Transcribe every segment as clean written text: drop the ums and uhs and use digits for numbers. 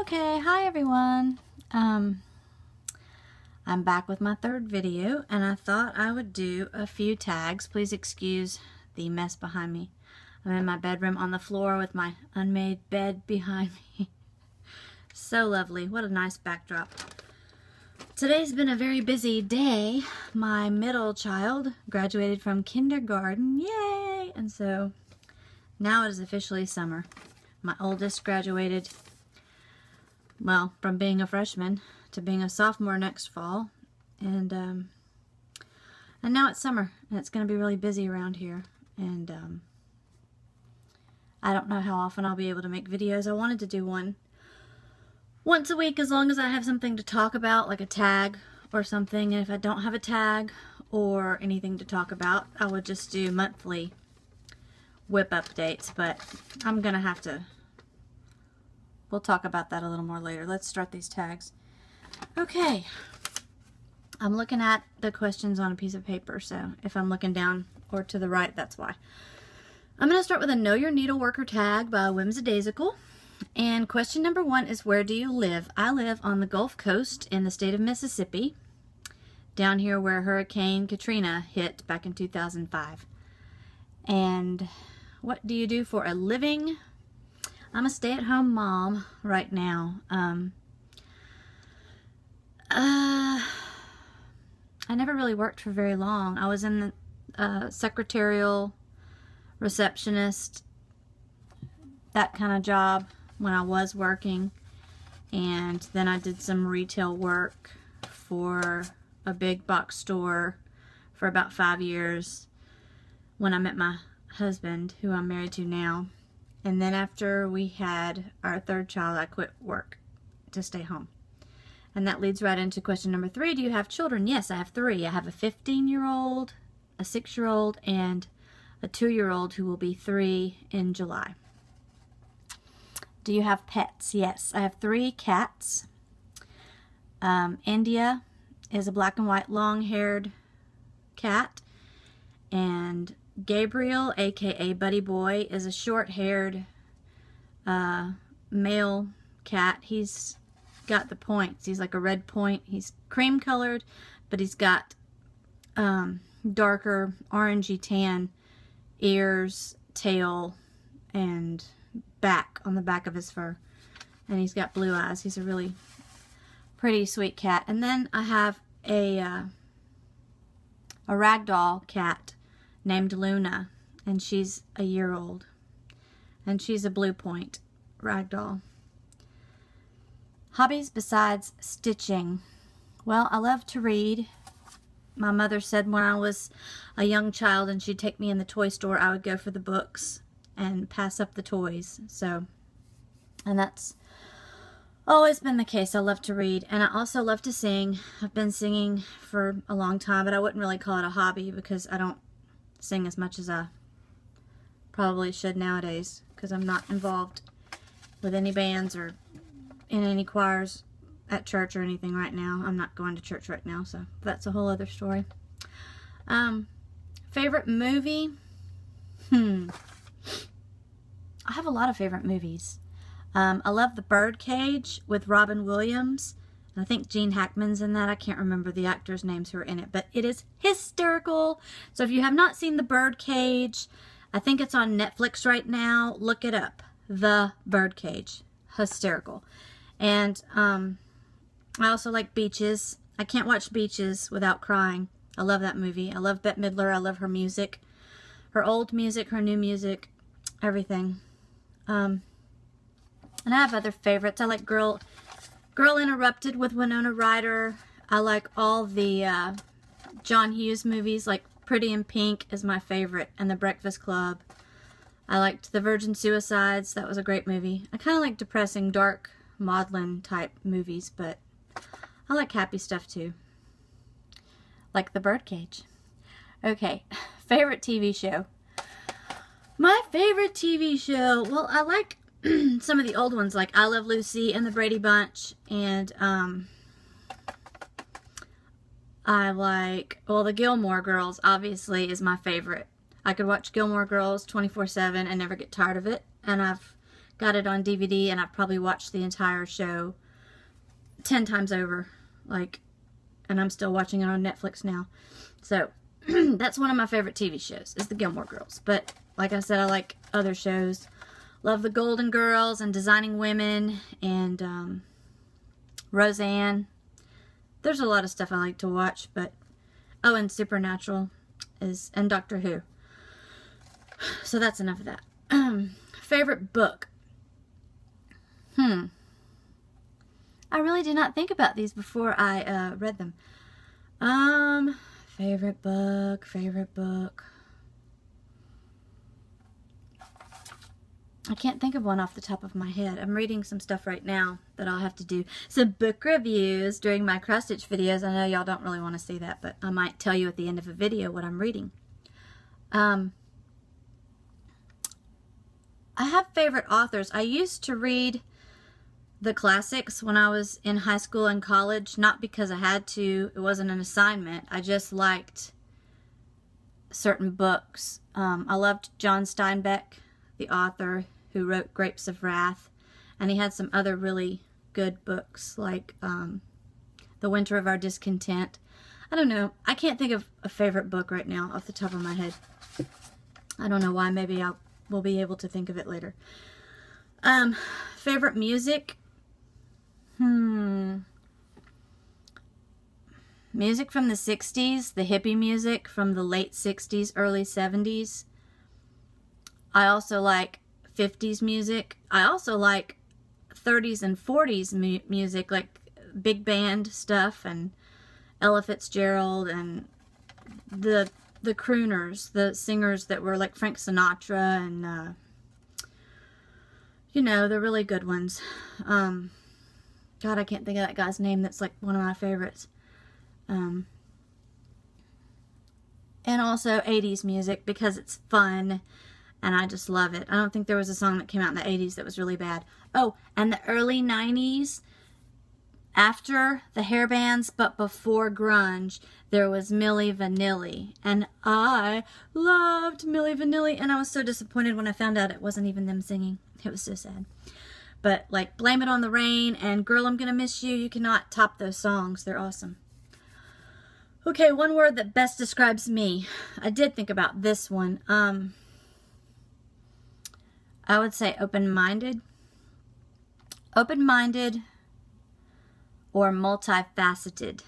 Okay, hi everyone. I'm back with my third video, and I thought I would do a few tags. Please excuse the mess behind me. I'm in my bedroom on the floor with my unmade bed behind me. So lovely. What a nice backdrop. Today's been a very busy day. My middle child graduated from kindergarten. Yay! And so now it is officially summer. My oldest graduated, well, from being a freshman to being a sophomore next fall, and now it's summer, and it's going to be really busy around here, and I don't know how often I'll be able to make videos. I wanted to do one once a week as long as I have something to talk about, like a tag or something, and if I don't have a tag or anything to talk about, I would just do monthly whip updates, but I'm going to have to. We'll talk about that a little more later. Let's start these tags. Okay. I'm looking at the questions on a piece of paper, so if I'm looking down or to the right, that's why. I'm going to start with a Know Your Needleworker tag by Whimsidaisical. And question number 1 is, where do you live? I live on the Gulf Coast in the state of Mississippi, down here where Hurricane Katrina hit back in 2005. And what do you do for a living? I'm a stay-at-home mom right now. I never really worked for very long. I was in the secretarial, receptionist, that kind of job when I was working. And then I did some retail work for a big box store for about 5 years when I met my husband, who I'm married to now. And then after we had our third child, I quit work to stay home. And that leads right into question number 3. Do you have children? Yes, I have 3. I have a 15-year-old, a 6-year-old, and a 2-year-old who will be 3 in July. Do you have pets? Yes, I have 3 cats. India is a black and white long-haired cat, and Gabriel, aka Buddy Boy, is a short-haired male cat. He's got the points. He's like a red point. He's cream-colored, but he's got darker orangey tan ears, tail, and back on the back of his fur. And he's got blue eyes. He's a really pretty, sweet cat. And then I have a ragdoll cat named Luna, and she's a year old, and she's a blue point ragdoll. Hobbies besides stitching. Well, I love to read. My mother said when I was a young child and she'd take me in the toy store, I would go for the books and pass up the toys. And that's always been the case. I love to read, and I also love to sing. I've been singing for a long time, but I wouldn't really call it a hobby because I don't sing as much as I probably should nowadays, because I'm not involved with any bands or in any choirs at church or anything right now. I'm not going to church right now, so that's a whole other story. Favorite movie? I have a lot of favorite movies. I love The Birdcage with Robin Williams. I think Gene Hackman's in that. I can't remember the actors' names who are in it, but it is hysterical. So if you have not seen The Birdcage, I think it's on Netflix right now. Look it up. The Birdcage. Hysterical. And I also like Beaches. I can't watch Beaches without crying. I love that movie. I love Bette Midler. I love her music. Her old music, her new music, everything. And I have other favorites. I like Girl Interrupted with Winona Ryder. I like all the John Hughes movies, like Pretty in Pink is my favorite, and The Breakfast Club. I liked The Virgin Suicides. That was a great movie. I kind of like depressing, dark, maudlin type movies, but I like happy stuff too. Like The Birdcage. Okay, favorite TV show. My favorite TV show, well, I like some of the old ones, like I Love Lucy and The Brady Bunch, and I like, well, the Gilmore Girls obviously is my favorite. I could watch Gilmore Girls 24/7 and never get tired of it, and I've got it on DVD, and I've probably watched the entire show 10 times over. Like, and I'm still watching it on Netflix now. So, that's one of my favorite TV shows, is the Gilmore Girls. But, like I said, I like other shows. Love the Golden Girls and Designing Women and Roseanne. There's a lot of stuff I like to watch, but... Oh, and Supernatural and Doctor Who. So that's enough of that. Favorite book. I really did not think about these before I read them. Favorite book. I can't think of one off the top of my head. I'm reading some stuff right now that I'll have to do some book reviews during my cross-stitch videos. I know y'all don't really want to see that, but I might tell you at the end of a video what I'm reading. I have favorite authors. I used to read the classics when I was in high school and college, not because I had to. It wasn't an assignment. I just liked certain books. I loved John Steinbeck, the author who wrote Grapes of Wrath, and he had some other really good books like The Winter of Our Discontent. I don't know. I can't think of a favorite book right now off the top of my head. I don't know why. Maybe I will be able to think of it later. Favorite music? Music from the 60s, the hippie music from the late 60s, early 70s. I also like 50s music. I also like 30s and 40s music, like big band stuff and Ella Fitzgerald and the crooners, the singers that were like Frank Sinatra and you know, the really good ones. God, I can't think of that guy's name. That's like one of my favorites. And also 80s music because it's fun. And I just love it. I don't think there was a song that came out in the 80s that was really bad. Oh, and the early 90s, after the hair bands, but before grunge, there was Milli Vanilli. And I loved Milli Vanilli. And I was so disappointed when I found out it wasn't even them singing. It was so sad. But, like, Blame It on the Rain and Girl, I'm Gonna Miss You, you cannot top those songs. They're awesome. Okay, one word that best describes me. I did think about this one. I would say open-minded. Open-minded or multifaceted,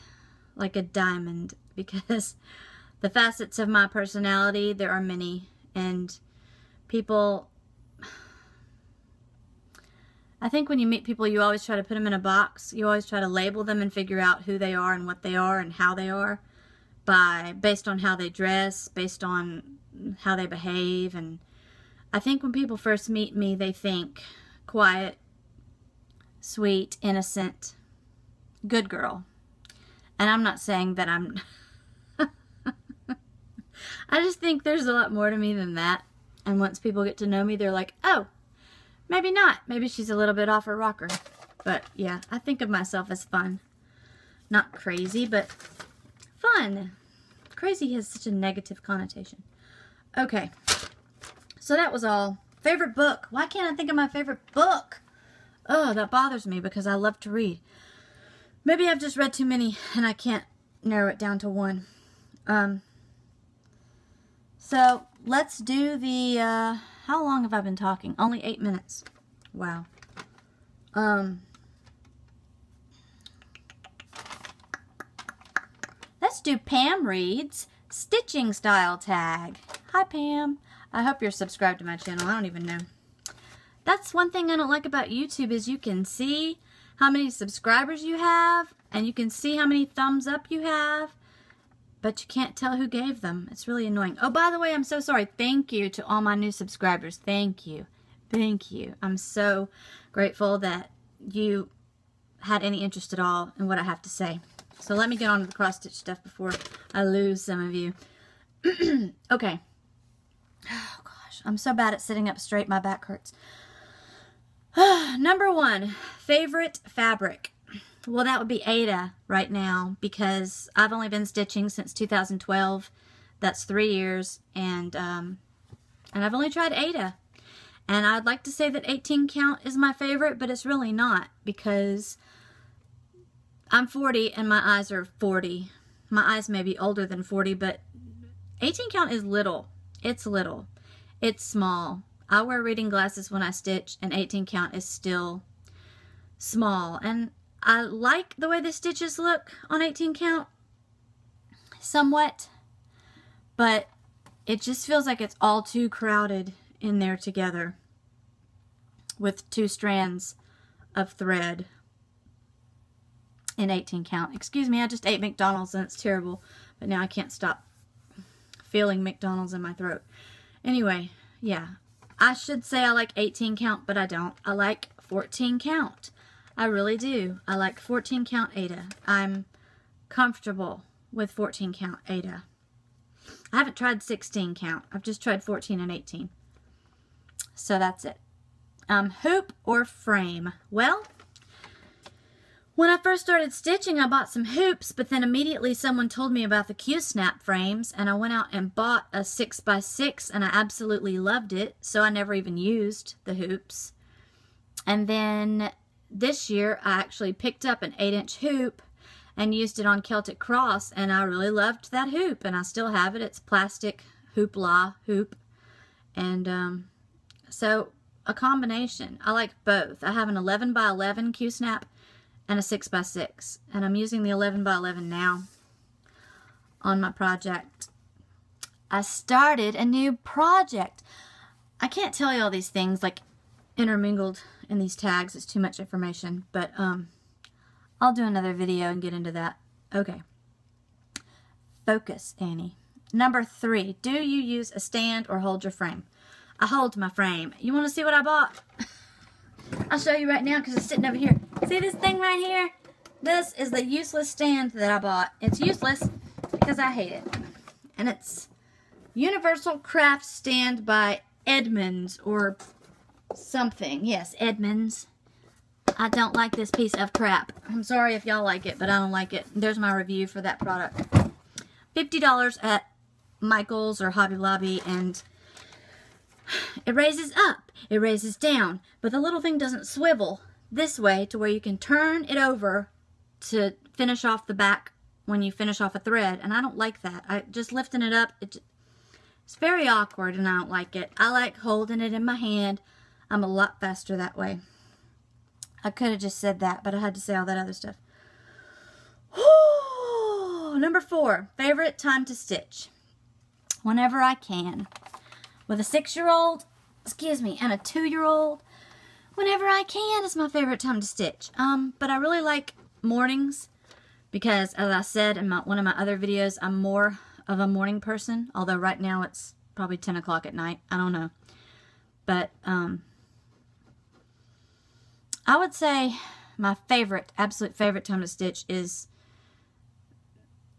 like a diamond, because the facets of my personality, there are many, and people, I think when you meet people, you always try to put them in a box. You always try to label them and figure out who they are and what they are and how they are based on how they dress, based on how they behave. And I think when people first meet me, they think quiet, sweet, innocent, good girl. And I'm not saying that I'm... I just think there's a lot more to me than that. And once people get to know me, they're like, oh, maybe not. Maybe she's a little bit off her rocker. But yeah, I think of myself as fun. Not crazy, but fun. Crazy has such a negative connotation. Okay. So that was all. Favorite book. Why can't I think of my favorite book? Oh, that bothers me because I love to read. Maybe I've just read too many and I can't narrow it down to one. So let's do the, how long have I been talking? Only 8 minutes. Wow. Let's do Pam Reed's Stitching Style Tag. Hi, Pam. I hope you're subscribed to my channel. I don't even know. That's one thing I don't like about YouTube is you can see how many subscribers you have and you can see how many thumbs up you have, but you can't tell who gave them. It's really annoying. Oh, by the way, I'm so sorry. Thank you to all my new subscribers. Thank you. Thank you. I'm so grateful that you had any interest at all in what I have to say. So let me get on to the cross-stitch stuff before I lose some of you. Okay. Oh, gosh. I'm so bad at sitting up straight. My back hurts. Number one, favorite fabric. Well, that would be Aida right now because I've only been stitching since 2012. That's 3 years. And I've only tried Aida. And I'd like to say that 18 count is my favorite, but it's really not, because I'm 40 and my eyes are 40. My eyes may be older than 40, but 18 count is little. It's little. It's small. I wear reading glasses when I stitch, and 18 count is still small. And I like the way the stitches look on 18 count, somewhat, but it just feels like it's all too crowded in there together with 2 strands of thread in 18 count. Excuse me, I just ate McDonald's and it's terrible, but now I can't stop feeling McDonald's in my throat. Anyway, yeah, I should say I like 18 count, but I don't. I like 14 count. I really do. I like 14 count Aida. I'm comfortable with 14 count Aida. I haven't tried 16 count. I've just tried 14 and 18. So that's it. Hoop or frame? Well, when I first started stitching, I bought some hoops, but then immediately someone told me about the Q-snap frames, and I went out and bought a 6x6, and I absolutely loved it, so I never even used the hoops. And then this year, I actually picked up an 8-inch hoop and used it on Celtic Cross, and I really loved that hoop, and I still have it. It's plastic hoopla hoop, and so a combination. I like both. I have an 11x11 Q-snap and a 6x6, and I'm using the 11x11 now on my project. I started a new project. I can't tell you all these things like intermingled in these tags. It's too much information, but I'll do another video and get into that. Okay. Focus, Annie. Number 3, do you use a stand or hold your frame? I hold my frame. You want to see what I bought? I'll show you right now because it's sitting over here. See this thing right here? This is the useless stand that I bought. It's useless because I hate it. And it's Universal Craft Stand by Edmunds or something. Yes, Edmunds. I don't like this piece of crap. I'm sorry if y'all like it, but I don't like it. There's my review for that product. $50 at Michael's or Hobby Lobby, and it raises up, it raises down, but the little thing doesn't swivel this way to where you can turn it over to finish off the back when you finish off a thread, and I don't like that. Just lifting it up, it's very awkward, and I don't like it. I like holding it in my hand. I'm a lot faster that way. I could have just said that, but I had to say all that other stuff. Number 4, favorite time to stitch. Whenever I can. With a 6-year-old, excuse me, and a 2-year-old, whenever I can is my favorite time to stitch. But I really like mornings because, as I said in one of my other videos, I'm more of a morning person. Although right now it's probably 10 o'clock at night. I don't know. But I would say my favorite, absolute favorite time to stitch is,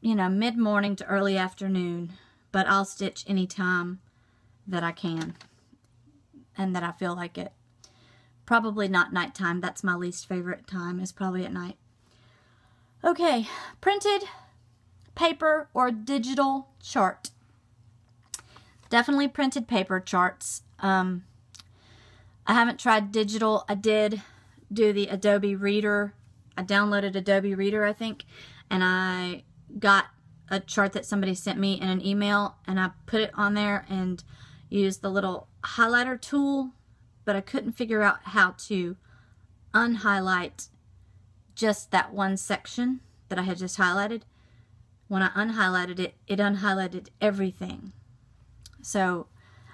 you know, mid-morning to early afternoon. But I'll stitch anytime that I can and that I feel like it. Probably not nighttime. That's my least favorite time, is probably at night. Okay, printed paper or digital chart. Definitely printed paper charts. I haven't tried digital. I did do the Adobe Reader. I downloaded Adobe Reader, I think, and I got a chart that somebody sent me in an email, and I put it on there and used the little highlighter tool, but I couldn't figure out how to unhighlight just that one section that I had just highlighted. When I unhighlighted it, it unhighlighted everything. So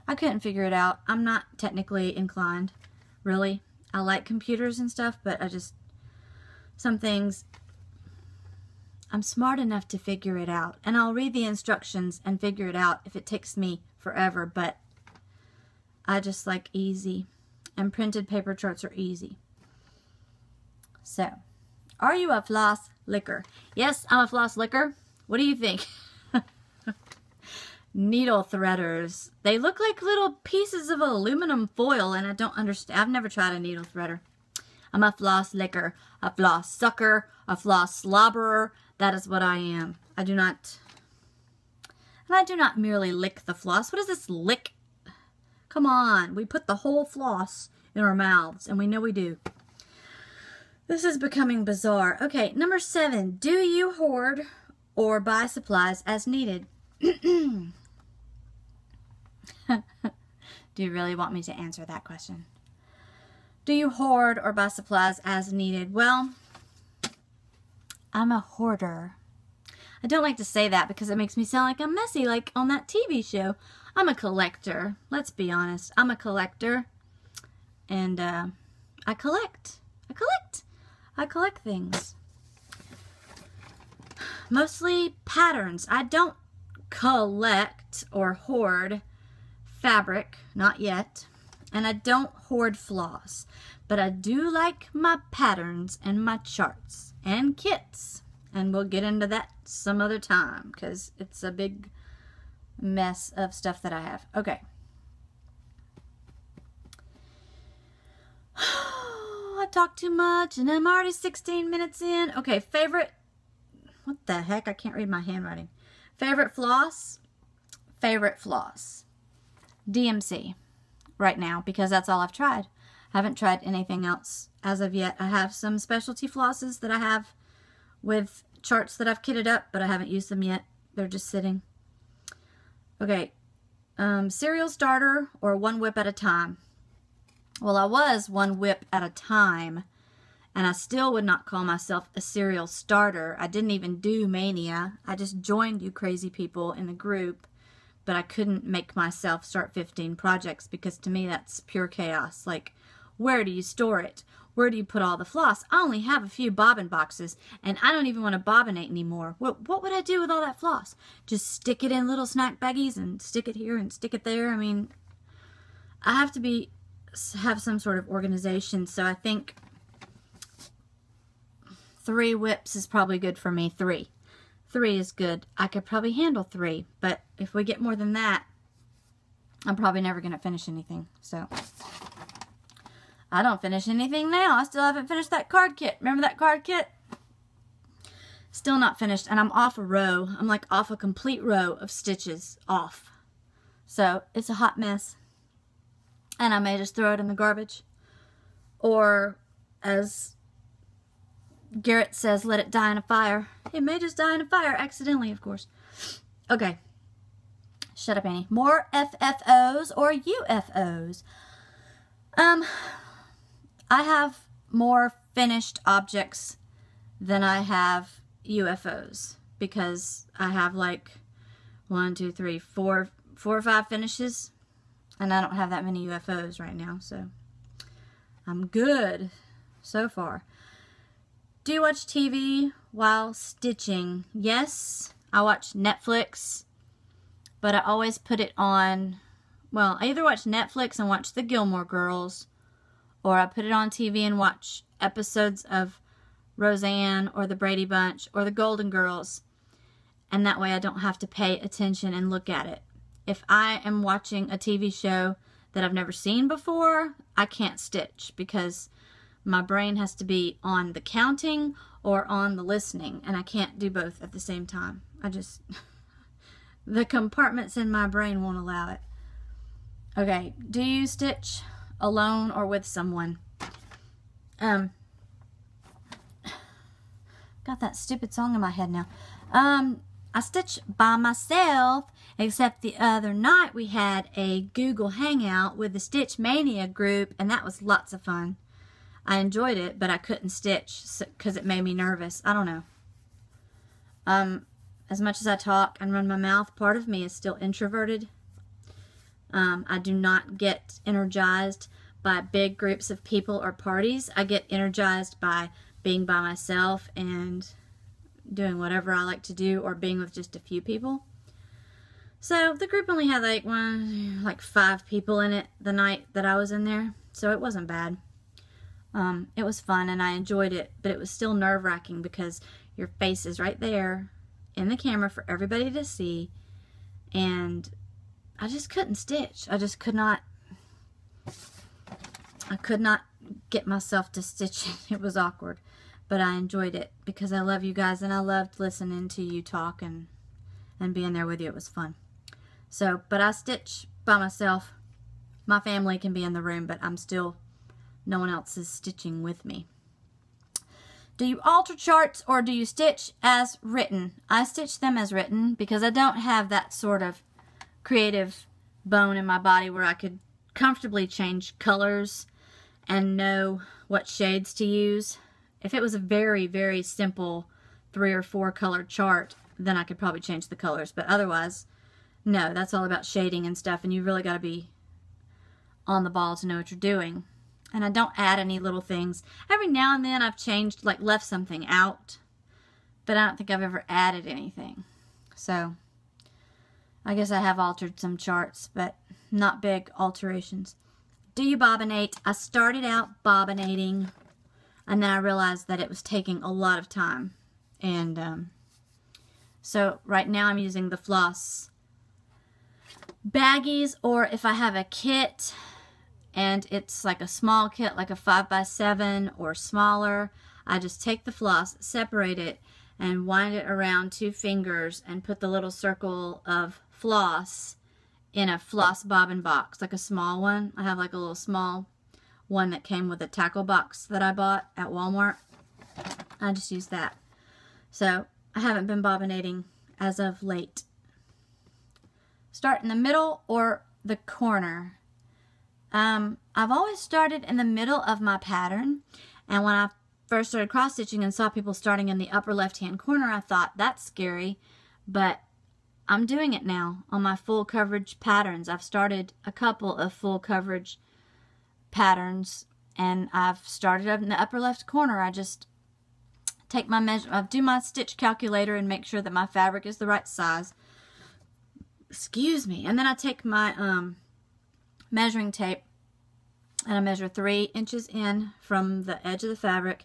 I couldn't figure it out. I'm not technically inclined, really. I like computers and stuff, but some things, I'm smart enough to figure it out. And I'll read the instructions and figure it out if it takes me forever, but I just like easy. And printed paper charts are easy. So, are you a floss licker? Yes, I'm a floss licker. What do you think? Needle threaders. They look like little pieces of aluminum foil, and I don't understand. I've never tried a needle threader. I'm a floss licker, a floss sucker, a floss slobberer. That is what I am. I do not merely lick the floss. What is this lick? Come on. We put the whole floss in our mouths, and we know we do. This is becoming bizarre. Okay, number 7. Do you hoard or buy supplies as needed? Do you really want me to answer that question? Do you hoard or buy supplies as needed? Well, I'm a hoarder. I don't like to say that because it makes me sound like I'm messy, like on that TV show. I'm a collector. Let's be honest. I'm a collector. And I collect. I collect things. Mostly patterns. I don't collect or hoard fabric. Not yet. And I don't hoard floss. But I do like my patterns and my charts and kits. And we'll get into that some other time because it's a big mess of stuff that I have. Okay. I talk too much and I'm already 16 minutes in. Okay, favorite. What the heck? I can't read my handwriting. Favorite floss? Favorite floss. DMC. Right now, because that's all I've tried. I haven't tried anything else as of yet. I have some specialty flosses that I have with charts that I've kitted up, but I haven't used them yet. They're just sitting. Okay. Serial starter or one whip at a time? Well, I was one whip at a time, and I still would not call myself a serial starter. I didn't even do Mania. I just joined you crazy people in the group, but I couldn't make myself start 15 projects because to me that's pure chaos. Like, where do you store it? Where do you put all the floss? I only have a few bobbin boxes, and I don't even want to bobbinate anymore. What would I do with all that floss? Just stick it in little snack baggies and stick it here and stick it there? I mean, I have to have some sort of organization, so I think 3 whips is probably good for me. 3 is good. I could probably handle 3, but if we get more than that, I'm probably never going to finish anything. So I don't finish anything now. I still haven't finished that card kit. Remember that card kit? Still not finished, and I'm off a row. I'm like off a complete row of stitches off. So it's a hot mess. And I may just throw it in the garbage. Or, as Garrett says, let it die in a fire. It may just die in a fire, accidentally, of course. Okay. Shut up, Annie. More FFOs or UFOs? I have more finished objects than I have UFOs. Because I have like 1, 2, 3, 4 or 5 finishes. And I don't have that many UFOs right now, so I'm good so far. Do you watch TV while stitching? Yes, I watch Netflix, but I always put it on, well, I either watch Netflix and watch the Gilmore Girls, or I put it on TV and watch episodes of Roseanne or the Brady Bunch or the Golden Girls, and that way I don't have to pay attention and look at it. If I am watching a TV show that I've never seen before, I can't stitch because my brain has to be on the counting or on the listening, and I can't do both at the same time. The compartments in my brain won't allow it. Okay, do you stitch alone or with someone? Got that stupid song in my head now. I stitch by myself, except the other night we had a Google Hangout with the Stitch Mania group, and that was lots of fun. I enjoyed it, but I couldn't stitch because it made me nervous. I don't know. As much as I talk and run my mouth, part of me is still introverted. I do not get energized by big groups of people or parties. I get energized by being by myself and doing whatever I like to do, or being with just a few people. So the group only had like 5 people in it the night that I was in there, so it wasn't bad. It was fun and I enjoyed it, but it was still nerve-wracking because your face is right there in the camera for everybody to see, and I just couldn't stitch. I could not get myself to stitch. It was awkward. But I enjoyed it because I love you guys and I loved listening to you talk and being there with you. It was fun. So, but I stitch by myself My family can be in the room, but no one else is stitching with me. Do you alter charts or do you stitch as written? I stitch them as written because I don't have that sort of creative bone in my body where I could comfortably change colors and know what shades to use. If it was a very, very simple 3 or 4 color chart, then I could probably change the colors. But otherwise, no, that's all about shading and stuff, and you really got to be on the ball to know what you're doing. And I don't add any little things. Every now and then I've changed, like left something out, but I don't think I've ever added anything. So I guess I have altered some charts, but not big alterations. Do you bobbinate? I started out bobbinating, and then I realized that it was taking a lot of time. And so right now I'm using the floss baggies, or if I have a kit and it's like a small kit, like a 5x7 or smaller, I just take the floss, separate it, and wind it around 2 fingers and put the little circle of floss in a floss bobbin box, like a small one. I have like a little small one that came with a tackle box that I bought at Walmart. I just use that. So I haven't been bobbinating as of late. Start in the middle or the corner. I've always started in the middle of my pattern, and when I first started cross stitching and saw people starting in the upper left hand corner, I thought that's scary, but I'm doing it now on my full coverage patterns. I've started a couple of full coverage patterns, and I've started up in the upper left corner. I just take my measure, I do my stitch calculator and make sure that my fabric is the right size. Excuse me. And then I take my measuring tape and I measure 3 inches in from the edge of the fabric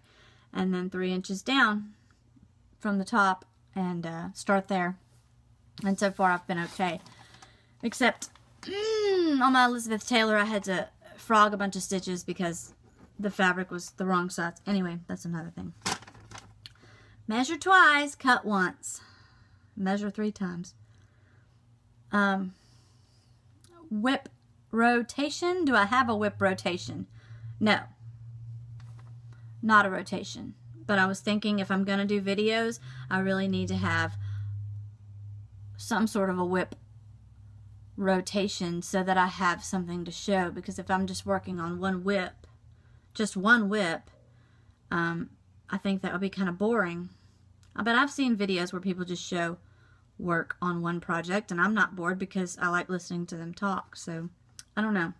and then 3 inches down from the top, and start there. And so far I've been okay. Except on my Elizabeth Taylor I had to frog a bunch of stitches because the fabric was the wrong size. Anyway, that's another thing. Measure twice, cut once. Measure 3 times. Whip rotation. Do I have a whip rotation? No. Not a rotation. But I was thinking if I'm going to do videos, I really need to have some sort of a whip rotation so that I have something to show. Because if I'm just working on one whip, just one whip, I think that would be kind of boring. But I've seen videos where people just show work on one project, and I'm not bored because I like listening to them talk. So I don't know.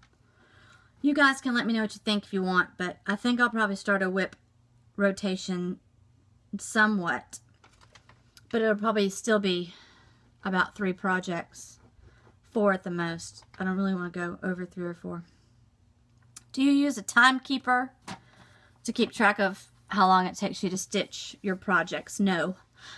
You guys can let me know what you think if you want, but I think I'll probably start a whip rotation somewhat, but it'll probably still be about 3 projects, 4 at the most. I don't really want to go over 3 or 4. Do you use a timekeeper to keep track of how long it takes you to stitch your projects? No,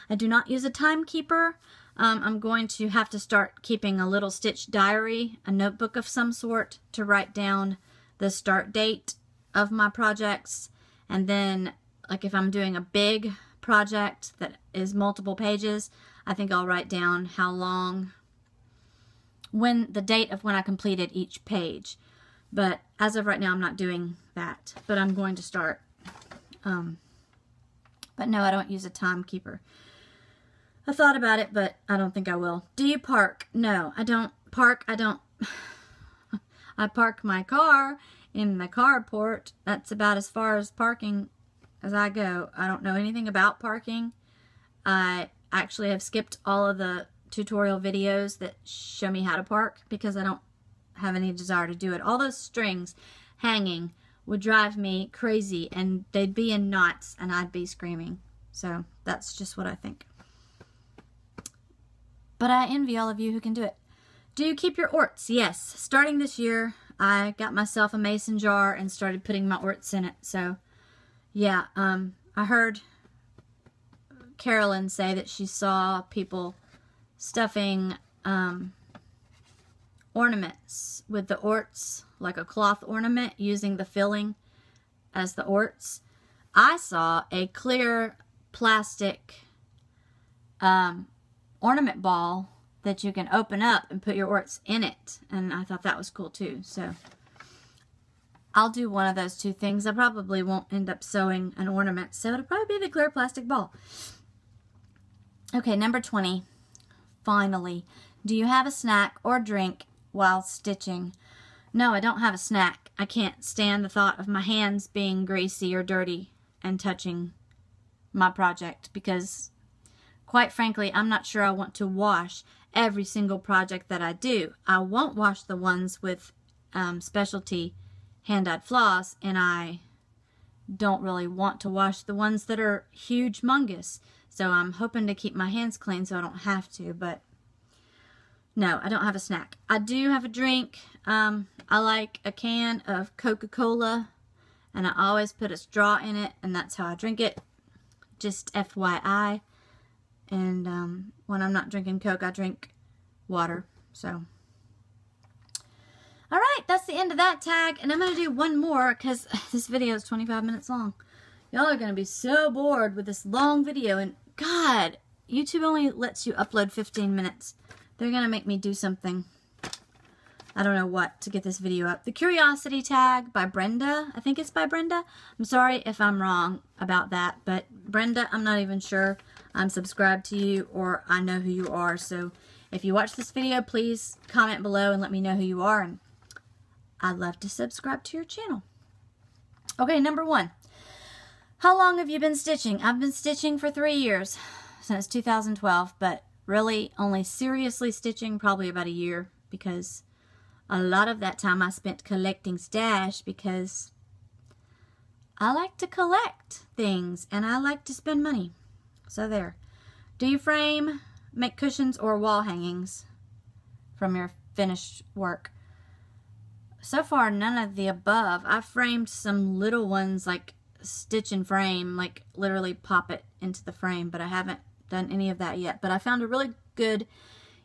I do not use a timekeeper. I'm going to have to start keeping a little stitch diary, a notebook of some sort, to write down the start date of my projects. And then, like if I'm doing a big project that is multiple pages, I think I'll write down how long, the date of when I completed each page. But as of right now, I'm not doing that. But I'm going to start. But no, I don't use a timekeeper. I thought about it, but I don't think I will. Do you park? No, I don't park. I park my car in the carport. That's about as far as parking as I go. I don't know anything about parking. I actually have skipped all of the tutorial videos that show me how to park because I don't have any desire to do it. All those strings hanging would drive me crazy, and they'd be in knots and I'd be screaming. So that's just what I think. But I envy all of you who can do it. Do you keep your orts? Yes. Starting this year, I got myself a mason jar and started putting my orts in it. So, yeah, I heard Carolyn say that she saw people stuffing ornaments with the orts, like a cloth ornament, using the filling as the orts. I saw a clear plastic ornament ball that you can open up and put your orts in it. And I thought that was cool too. So I'll do one of those two things. I probably won't end up sewing an ornament, so it'll probably be the clear plastic ball. Okay, number 20. Finally, do you have a snack or drink while stitching? No, I don't have a snack. I can't stand the thought of my hands being greasy or dirty and touching my project because, quite frankly, I'm not sure I want to wash every single project that I do. I won't wash the ones with specialty hand-dyed floss, and I don't really want to wash the ones that are huge mungus. So I'm hoping to keep my hands clean so I don't have to, but no, I don't have a snack. I do have a drink. I like a can of Coca-Cola, and I always put a straw in it, and that's how I drink it. Just FYI. And when I'm not drinking Coke, I drink water. So alright, that's the end of that tag, and I'm going to do one more because this video is 25 minutes long. Y'all are going to be so bored with this long video, and God, YouTube only lets you upload 15 minutes. They're going to make me do something, I don't know what, to get this video up. The Curiosity tag by Brenda. I think it's by Brenda. I'm sorry if I'm wrong about that, but Brenda, I'm not even sure I'm subscribed to you or I know who you are. So if you watch this video, please comment below and let me know who you are, and I'd love to subscribe to your channel. Okay, number 1. How long have you been stitching? I've been stitching for 3 years, since 2012, but really only seriously stitching probably about a year, because a lot of that time I spent collecting stash, because I like to collect things and I like to spend money. So there. Do you frame, make cushions, or wall hangings from your finished work? So far, none of the above. I've framed some little ones, like stitch and frame, like literally pop it into the frame, but I haven't done any of that yet. But I found a really good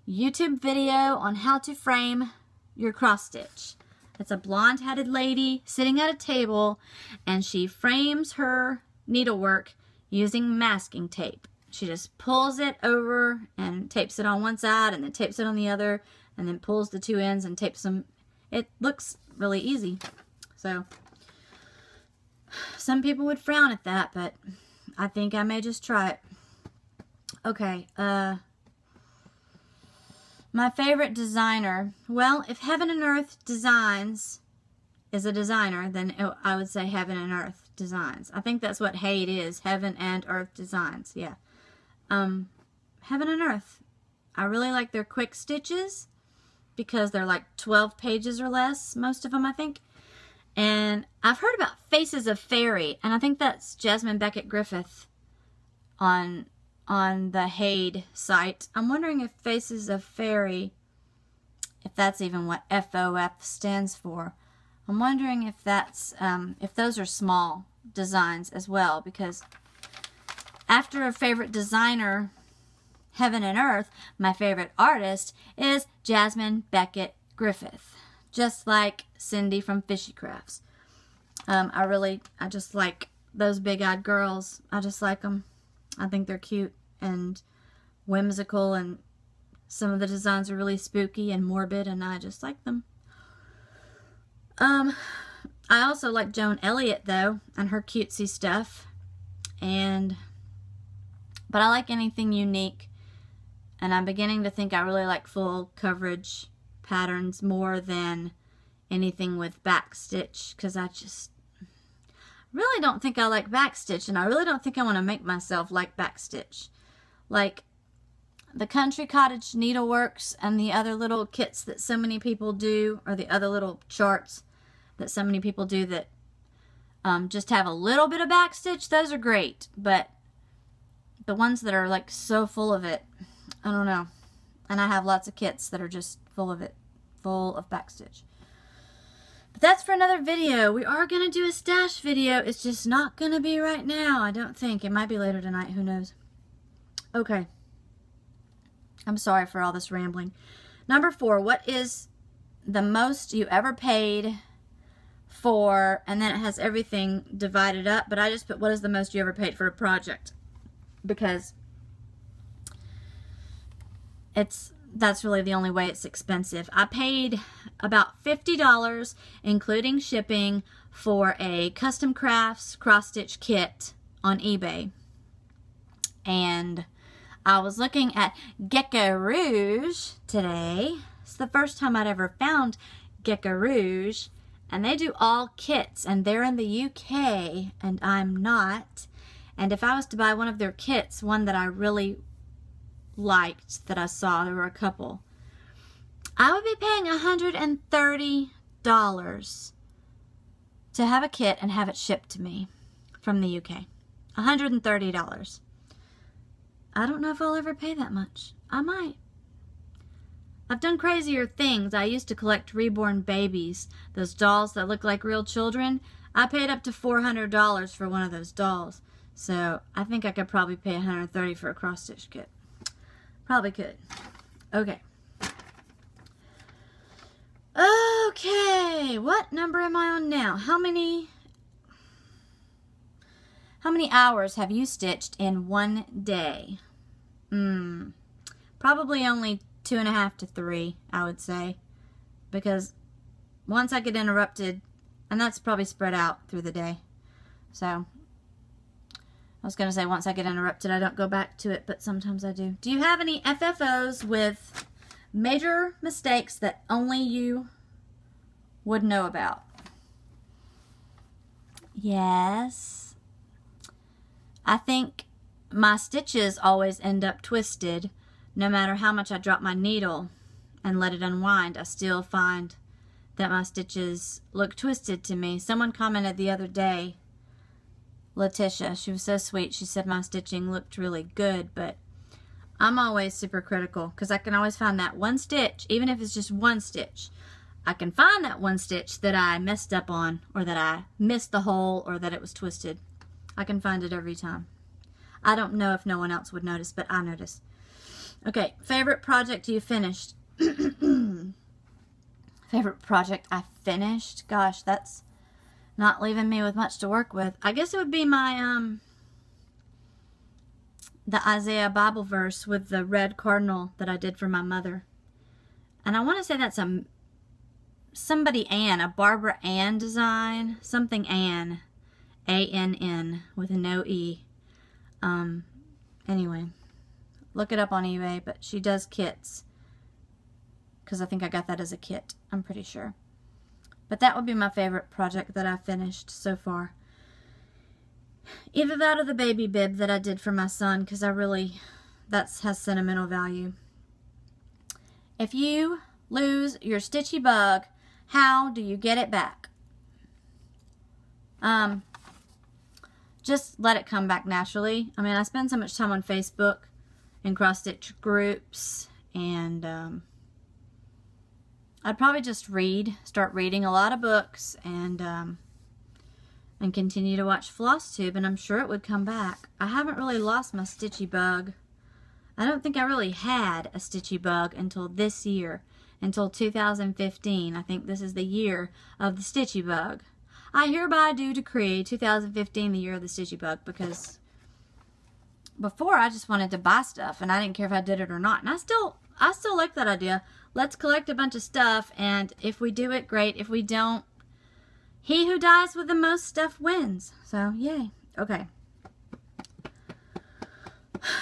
YouTube video on how to frame your cross stitch. It's a blonde-headed lady sitting at a table, and she frames her needlework using masking tape. She just pulls it over and tapes it on one side and then tapes it on the other, and then pulls the two ends and tapes them. It looks really easy. So some people would frown at that, but I think I may just try it. Okay, my favorite designer. Well, if Heaven and Earth Designs is a designer, then I would say Heaven and Earth Designs. I think that's what Hade is. Heaven and Earth Designs. Yeah. Heaven and Earth. I really like their quick stitches because they're like 12 pages or less, most of them, I think. And I've heard about Faces of Fairy, and I think that's Jasmine Beckett Griffith on the Hade site. I'm wondering if Faces of Fairy, if that's even what FOF stands for. I'm wondering if that's if those are small designs as well, because after a favorite designer, Heaven and Earth, my favorite artist is Jasmine Beckett Griffith, just like Cindy from Fishy Crafts. I just like those big-eyed girls. I just like them. I think they're cute and whimsical, and some of the designs are really spooky and morbid, and I just like them. I also like Joan Elliott, though, and her cutesy stuff. But I like anything unique, and I'm beginning to think I really like full coverage patterns more than anything with backstitch, because I just really don't think I like backstitch, and I really don't think I want to make myself like backstitch. Like the Country Cottage Needleworks and the other little kits that so many people do, or the other little charts that so many people do that just have a little bit of backstitch, those are great. But the ones that are like so full of it, I don't know. And I have lots of kits that are just full of it, full of backstitch. But that's for another video. We are going to do a stash video. It's just not going to be right now, I don't think. It might be later tonight. Who knows? Okay. I'm sorry for all this rambling. Number 4. What is the most you ever paid for? And then it has everything divided up. But I just put what is the most you ever paid for a project. Because that's really the only way it's expensive. I paid about $50, including shipping, for a Custom Crafts cross-stitch kit on eBay. And I was looking at Gecko Rouge today. It's the first time I'd ever found Gecko Rouge. And they do all kits, and they're in the UK, and I'm not. And if I was to buy one of their kits, one that I really liked that I saw, there were a couple, I would be paying $130 to have a kit and have it shipped to me from the UK. $130. I don't know if I'll ever pay that much. I might. I've done crazier things. I used to collect reborn babies, those dolls that look like real children. I paid up to $400 for one of those dolls. So I think I could probably pay $130 for a cross-stitch kit. Probably could. Okay. Okay, what number am I on now? How many hours have you stitched in one day? Probably only 2.5 to 3, I would say. Because once I get interrupted, and that's probably spread out through the day. So, I was going to say once I get interrupted, I don't go back to it, but sometimes I do. Do you have any FFOs with major mistakes that only you would know about? Yes. I think my stitches always end up twisted. No matter how much I drop my needle and let it unwind, I still find that my stitches look twisted to me. Someone commented the other day, Letitia, she was so sweet, she said my stitching looked really good, but I'm always super critical because I can always find that one stitch, even if it's just one stitch. I can find that one stitch that I messed up on, or that I missed the hole, or that it was twisted. I can find it every time. I don't know if no one else would notice, but I notice. Okay, favorite project you finished? Favorite project I finished? Gosh, that's not leaving me with much to work with. I guess it would be my, the Isaiah Bible verse with the red cardinal that I did for my mother. And I want to say that's a Barbara Ann design. Something Ann. A-N-N with no E. Anyway. Look it up on eBay, but she does kits. Because I think I got that as a kit. I'm pretty sure. But that would be my favorite project that I finished so far. Either that or the baby bib that I did for my son, because that has sentimental value. If you lose your stitchy bug, how do you get it back? Just let it come back naturally. I mean, I spend so much time on Facebook and cross-stitch groups, and I'd probably just start reading a lot of books, and continue to watch FlossTube, and I'm sure it would come back. I haven't really lost my stitchy bug. I don't think I really had a stitchy bug until this year, until 2015. I think this is the year of the stitchy bug. I hereby do decree 2015 the year of the stitchy bug, because before I just wanted to buy stuff and I didn't care if I did it or not. And I still like that idea. Let's collect a bunch of stuff, and if we do it, great. If we don't, he who dies with the most stuff wins. So, yay. Okay.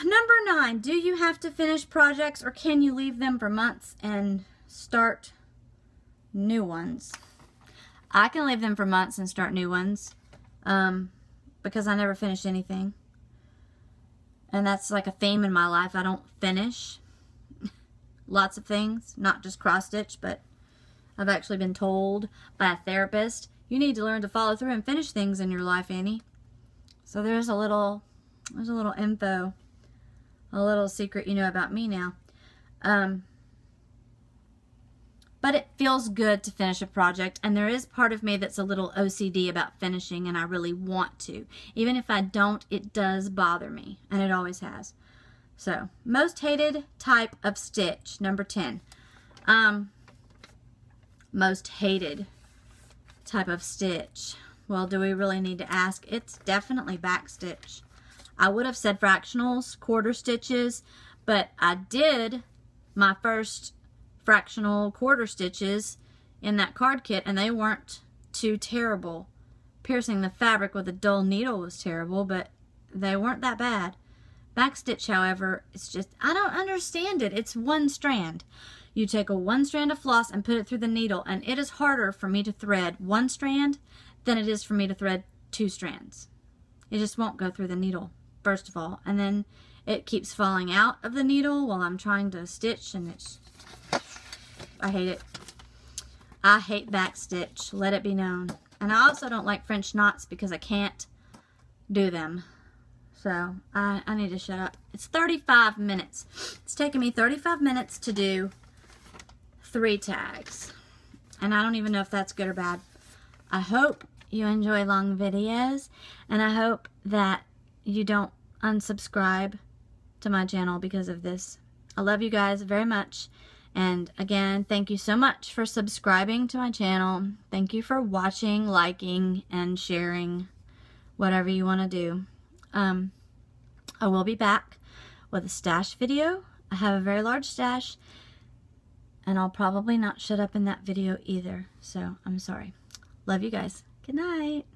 Number 9. Do you have to finish projects, or can you leave them for months and start new ones? I can leave them for months and start new ones, because I never finish anything. And that's like a theme in my life. I don't finish lots of things, not just cross-stitch, but I've actually been told by a therapist, you need to learn to follow through and finish things in your life, Annie. So there's a little info, a little secret you know about me now. But it feels good to finish a project, and there is part of me that's a little OCD about finishing, and I really want to. Even if I don't, it does bother me, and it always has. So, most hated type of stitch, number 10. Most hated type of stitch. Well, do we really need to ask? It's definitely back stitch. I would have said fractionals, quarter stitches, but I did my first fractional quarter stitches in that card kit, and they weren't too terrible. Piercing the fabric with a dull needle was terrible, but they weren't that bad. Backstitch, however, it's just, I don't understand it. It's one strand. You take a one strand of floss and put it through the needle, and it is harder for me to thread one strand than it is for me to thread two strands. It just won't go through the needle, first of all, and then it keeps falling out of the needle while I'm trying to stitch, and it's, I hate it. I hate backstitch, let it be known. And I also don't like French knots because I can't do them. So I need to shut up. It's 35 minutes. It's taken me 35 minutes to do 3 tags. And I don't even know if that's good or bad. I hope you enjoy long videos, and I hope that you don't unsubscribe to my channel because of this. I love you guys very much. And again, thank you so much for subscribing to my channel. Thank you for watching, liking, and sharing, whatever you want to do. I will be back with a stash video. I have a very large stash, and I'll probably not shut up in that video either. So I'm sorry. Love you guys. Good night.